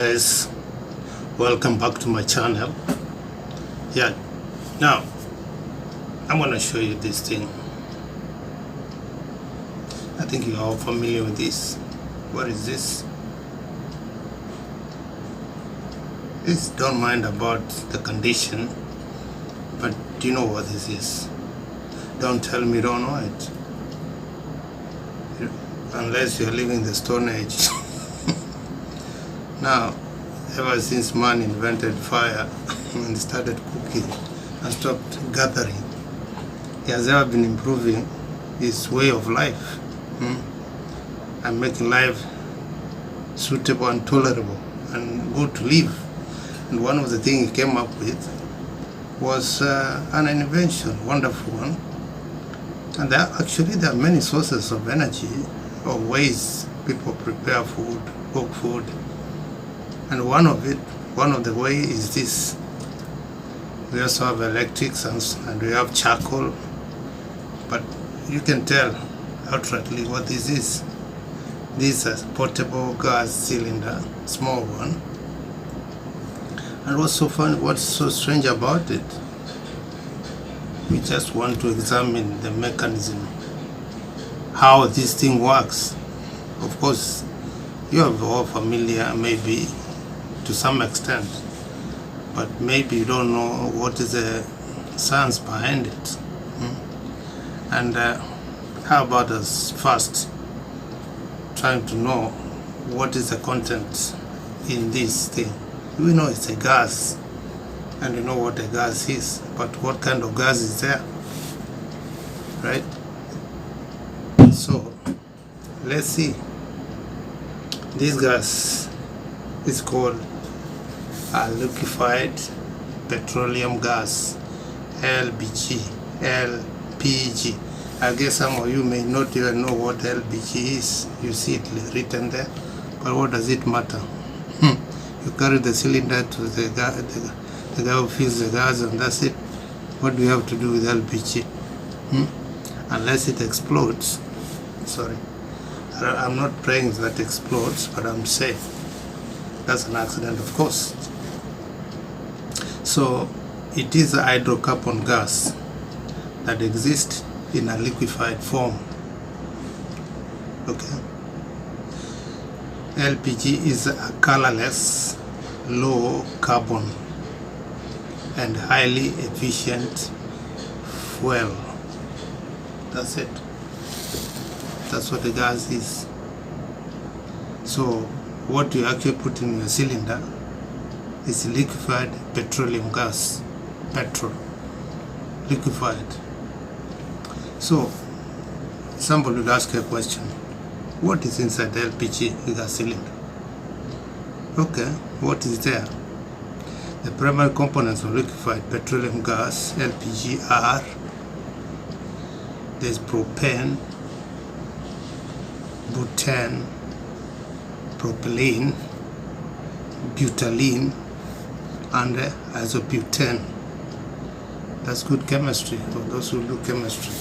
Guys, welcome back to my channel. Now I'm gonna show you this thing. I think you are all familiar with this. What is this? Please don't mind about the condition, but do you know what this is? Don't tell me you don't know it, unless you're living the Stone Age. Now, ever since man invented fire and started cooking and stopped gathering, he has ever been improving his way of life and making life suitable and tolerable and good to live. And one of the things he came up with was an invention, wonderful one. And there are many sources of energy or ways people prepare food, cook food. And one of the way is this. We also have electrics and we have charcoal, but you can tell outrightly what this is. This is a portable gas cylinder, small one. And what's so fun, what's so strange about it? We just want to examine the mechanism, how this thing works. Of course, you are all familiar, maybe to some extent, but maybe you don't know what is the science behind it. And how about us first trying to know what is the content in this thing? We know it's a gas, and you know what a gas is, but what kind of gas is there, right? So let's see. This gas is called liquefied petroleum gas, LPG. I guess some of you may not even know what LPG is. You see it written there, but what does it matter? You carry the cylinder to the guy who fills the gas, and that's it. What do you have to do with LPG? Unless it explodes. Sorry, I'm not praying that it explodes, but I'm saying that's an accident, of course. So it is a hydrocarbon gas that exists in a liquefied form. Okay. LPG is a colorless, low carbon and highly efficient fuel. That's it. That's what the gas is. So what you actually put in your cylinder is liquefied petroleum gas, petrol, liquefied. So somebody would ask a question, what is inside the LPG gas cylinder? Okay, what is there? The primary components of liquefied petroleum gas, LPG, are there's propane, butane, propylene, butylene, and isobutane. That's good chemistry for those who do chemistry.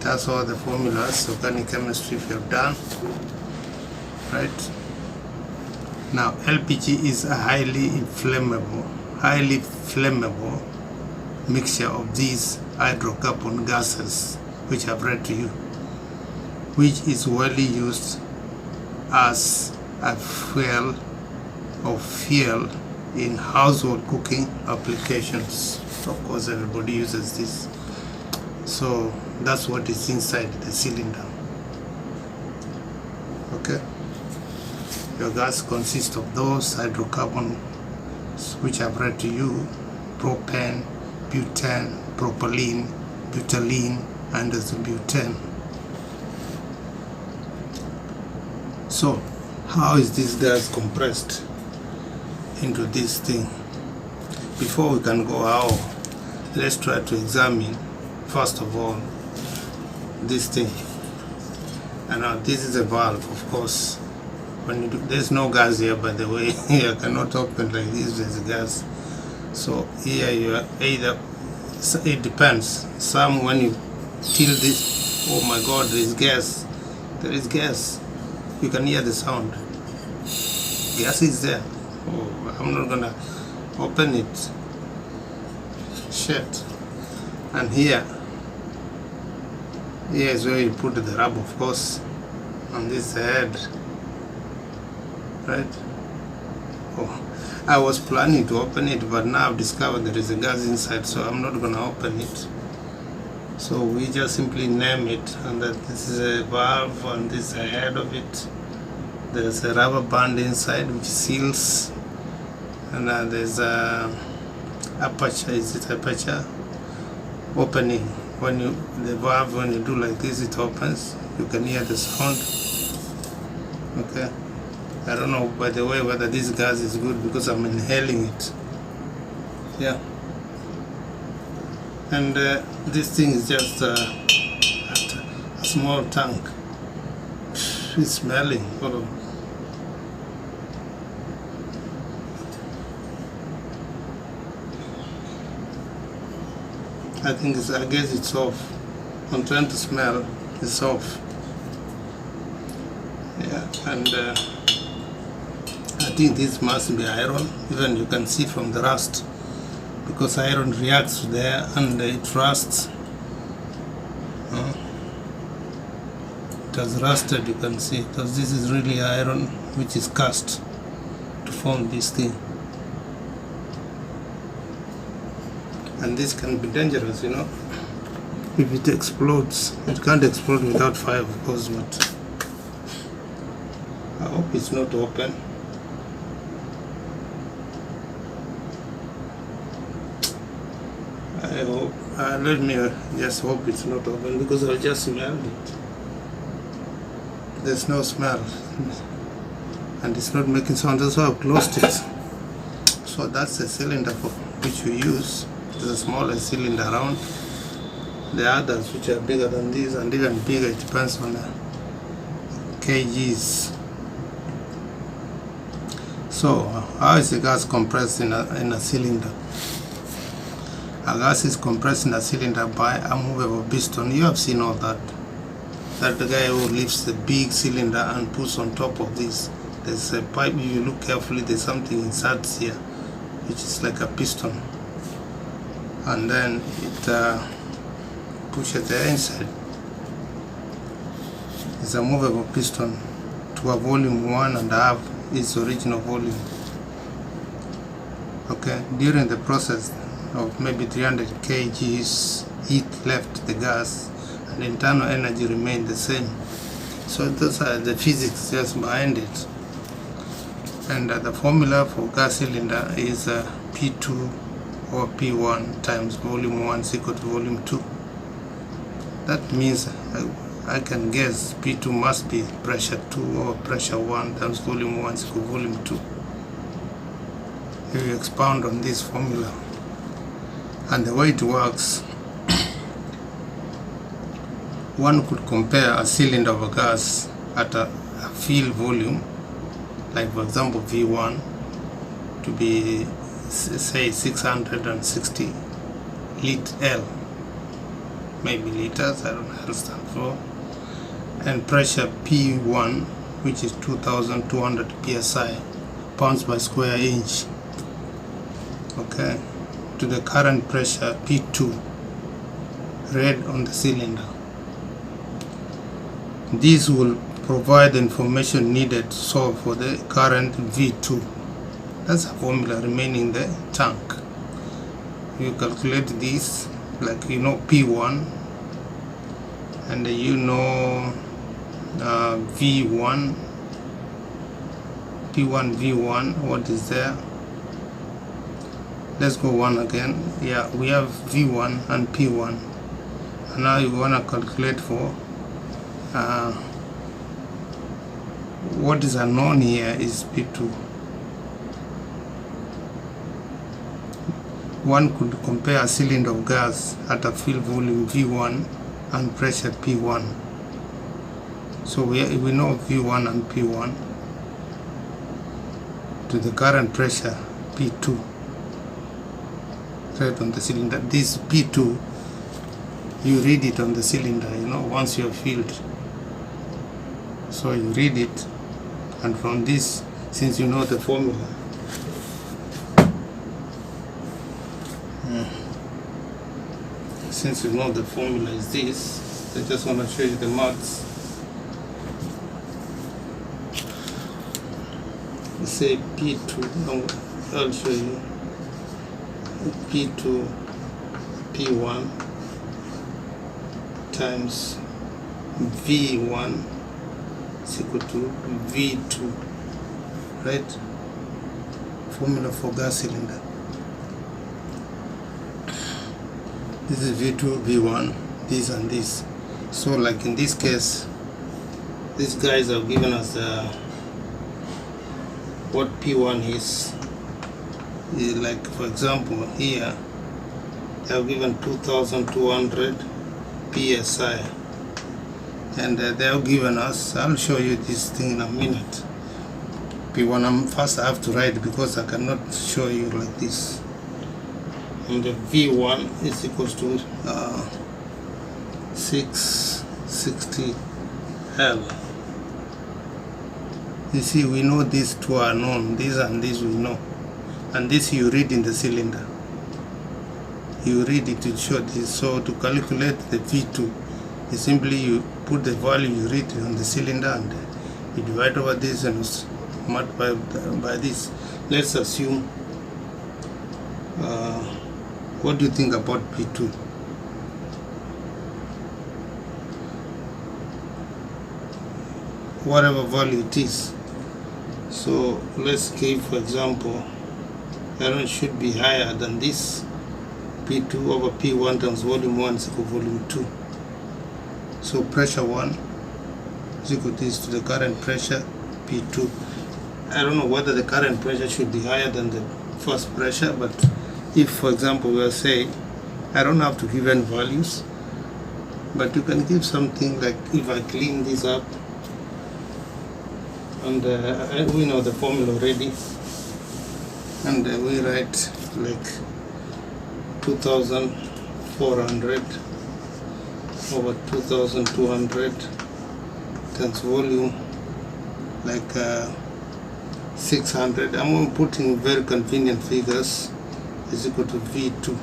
That's all the formulas, organic chemistry, if you have done, right? Now, LPG is a highly flammable mixture of these hydrocarbon gases, which I've read to you, which is widely used as a fuel in household cooking applications. Of course, everybody uses this. So that's what is inside the cylinder. Okay. Your gas consists of those hydrocarbons which I've read to you: propane, butane, propylene, butylene, and isobutane. So how is this gas compressed into this thing? Before we can go out, let's try to examine first of all this thing. And now this is a valve, of course. When you do, there's no gas here, by the way. You cannot open like this. There's gas. So here you are either, it depends. Some, when you tilt this, oh my God, there is gas. There is gas. You can hear the sound. gas is there. Oh, I'm not gonna open it. Shit. And here is where you put the rub, of course, on this head, right? Oh, I was planning to open it, but now I've discovered there is a gas inside, so I'm not gonna open it. So we just simply name it, and that this is a valve, and this is the head of it. There's a rubber band inside which seals, and there's a aperture. Is it aperture? Opening. When you the valve, when you do like this, it opens. You can hear the sound. Okay. I don't know, by the way, whether this gas is good because I'm inhaling it. Yeah. And this thing is just a small tank. It's smelling. Hold on. I guess it's off. I'm trying to smell. It's off. Yeah, and I think this must be iron. Even you can see from the rust, because iron reacts there and it rusts. It has rusted, you can see, because this is really iron which is cast to form this thing. And this can be dangerous, you know. If it explodes, it can't explode without fire, of course, but I hope it's not open. I hope, let me just hope it's not open, because I just smelled it. There's no smell, and it's not making sound, that's why I've closed it. So that's the cylinder for which we use. It's the smallest cylinder around. The others which are bigger than this and even bigger, it depends on the kgs. So how is the gas compressed in a cylinder? A gas is compressed in a cylinder by a movable piston. You have seen all that. That's the guy who lifts the big cylinder and puts on top of this. There's a pipe. If you look carefully, there's something inside here which is like a piston, and then it pushes the inside. It's a movable piston to a volume 1.5 its original volume. Okay, during the process of maybe 300 kgs, heat left the gas and the internal energy remained the same. So those are the physics just behind it. And the formula for gas cylinder is P2 or P1 times volume 1 is equal to volume 2. That means I can guess P2 must be pressure 2 or pressure 1 times volume 1 is equal to volume 2. If you expound on this formula and the way it works, one could compare a cylinder of a gas at a field volume, like for example V1, to be say 660 L, maybe liters, I don't understand for, and pressure P1, which is 2200 psi, pounds by square inch, okay, to the current pressure P2 read on the cylinder. This will provide the information needed to solve for the current V2. That's a formula remaining in the tank. You calculate this, like you know P1, and you know V1, P1, V1, what is there? Let's go one again. Yeah, we have V1 and P1, and now you want to calculate for what is unknown here is P2. One could compare a cylinder of gas at a field volume V1 and pressure P1. So we know V1 and P1 to the current pressure P2 right on the cylinder. This P2, you read it on the cylinder, you know, once you're filled. So you read it, and from this since you know the formula. Since you know the formula is this, I just want to show you the maths. Say P2, I'll show you P2 P1 times V1 is equal to V2, right? Formula for gas cylinder. This is V2, V1, this and this. So like in this case, these guys have given us what P1 is. Like for example here, they have given 2200 PSI, and they have given us, I'll show you this thing in a minute. P1, first I have to write because I cannot show you like this. And the V1 is equals to 660 L. You see, we know these two are known, these and these we know, and this you read in the cylinder. You read it to show this. So to calculate the V2, you simply you put the value you read on the cylinder and you divide over this and multiply by this. Let's assume. What do you think about P2? Whatever value it is. So let's give, for example, iron should be higher than this. P2 over P1 times volume 1 is equal to volume 2. So pressure 1 is equal to this to the current pressure P2. I don't know whether the current pressure should be higher than the first pressure, but if, for example, we are saying, I don't have to give any values, but you can give something like, if I clean this up, and we know the formula already, and we write like 2400 over 2200 times volume like 600. I'm putting very convenient figures, is equal to V2.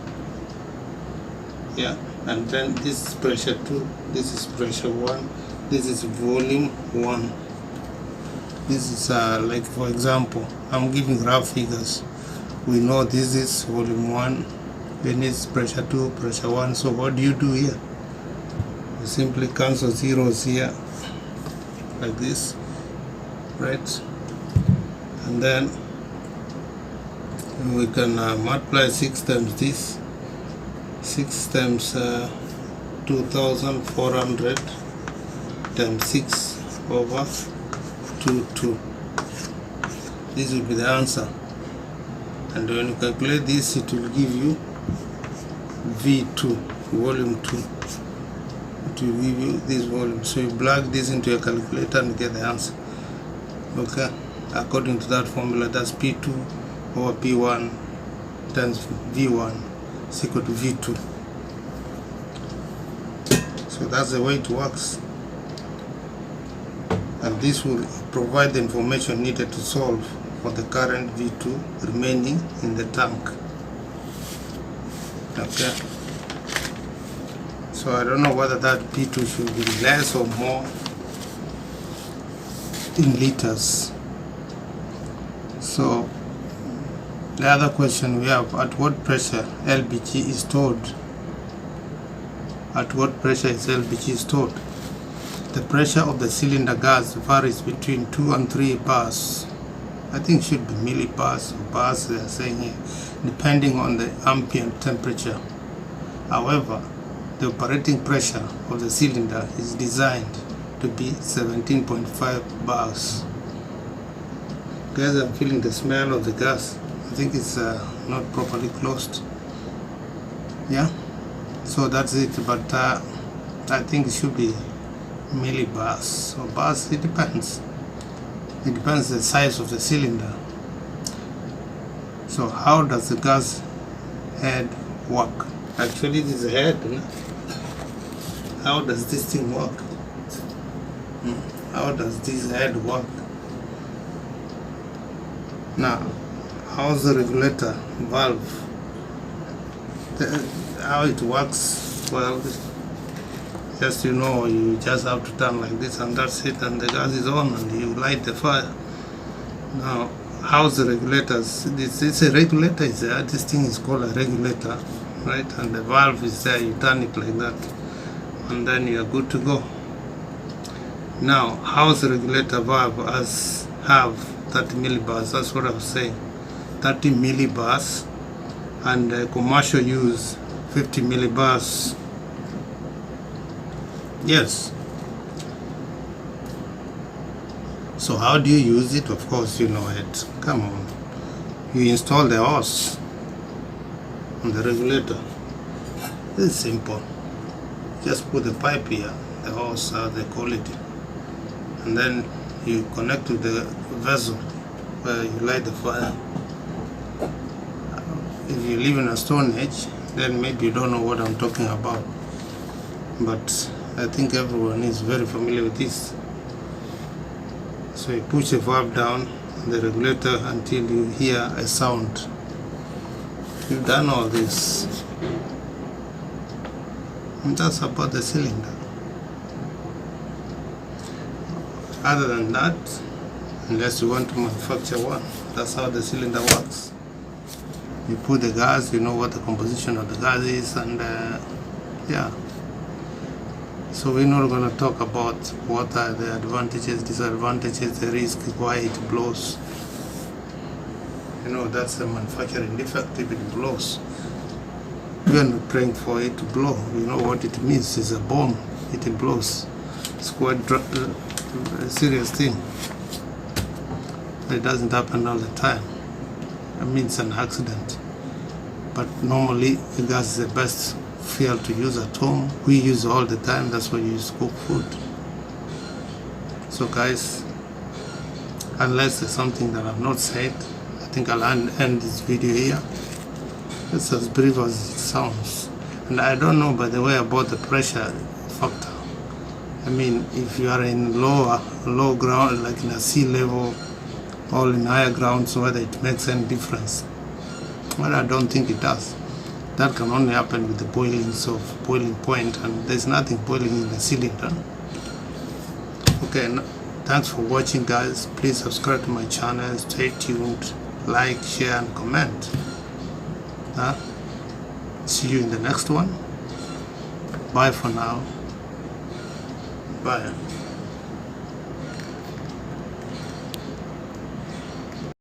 Yeah, and then this is pressure 2, this is pressure 1, this is volume 1. This is like, for example, I'm giving rough figures. We know this is volume 1, then it's pressure 2, pressure 1. So what do you do here? You simply cancel zeros here, like this, right? And then we can multiply 6 times this, 6 times 2400 times 6 over 22. This will be the answer. And when you calculate this, it will give you V2, volume 2. It will give you this volume. So you plug this into your calculator and get the answer. Okay, according to that formula, that's P2 over P1 times V1 is equal to V2. So that's the way it works. And this will provide the information needed to solve for the current V2 remaining in the tank. Okay. So I don't know whether that P2 should be less or more in liters. So the other question we have, at what pressure LPG is stored? At what pressure is LPG stored? The pressure of the cylinder gas varies between 2 and 3 bars. I think it should be millibars or bars they are saying here, depending on the ambient temperature. However, the operating pressure of the cylinder is designed to be 17.5 bars. Guys, I'm feeling the smell of the gas. I think it's not properly closed. Yeah, so that's it. But I think it should be millibars or bars. It depends. It depends the size of the cylinder. So how does the gas head work? Actually, this is a head. No? How does this thing work? How does this head work? Now, how's the regulator valve? How it works? Well, just you just have to turn like this and that's it, and the gas is on and you light the fire. Now, how's the regulators? It's a regulator. This thing is called a regulator, right? And the valve is there. You turn it like that, and then you are good to go. Now, how's the regulator valve have 30 millibars? That's what I was saying. 30 millibars, and commercial use 50 millibars. Yes. So how do you use it? Of course you know it. Come on. You install the hose on the regulator. It's simple. Just put the pipe here, the hose, they call it, and then you connect to the vessel where you light the fire. If you live in a Stone Age, then maybe you don't know what I'm talking about, but I think everyone is very familiar with this. So you push the valve down on the regulator until you hear a sound. You've done all this, and that's about the cylinder. Other than that, unless you want to manufacture one, that's how the cylinder works. You put the gas, you know what the composition of the gas is, and yeah. So we're not going to talk about what are the advantages, disadvantages, the risk, why it blows. That's a manufacturing defect if it blows. We are not praying for it to blow. You know what it means? It's a bomb. It blows. It's quite a serious thing. It doesn't happen all the time. I mean, it's an accident. But normally, the gas is the best fuel to use at home. We use all the time. That's why you use cook food. So guys, unless there's something that I've not said, I think I'll end this video here. It's as brief as it sounds. And I don't know, by the way, about the pressure factor. I mean, if you are in low ground, like in a sea level, or in higher grounds, whether it makes any difference. Well, I don't think it does. That can only happen with the boiling point, and there's nothing boiling in the cylinder. Okay, thanks for watching, guys. Please subscribe to my channel, stay tuned, like, share, and comment. See you in the next one. Bye for now. Bye.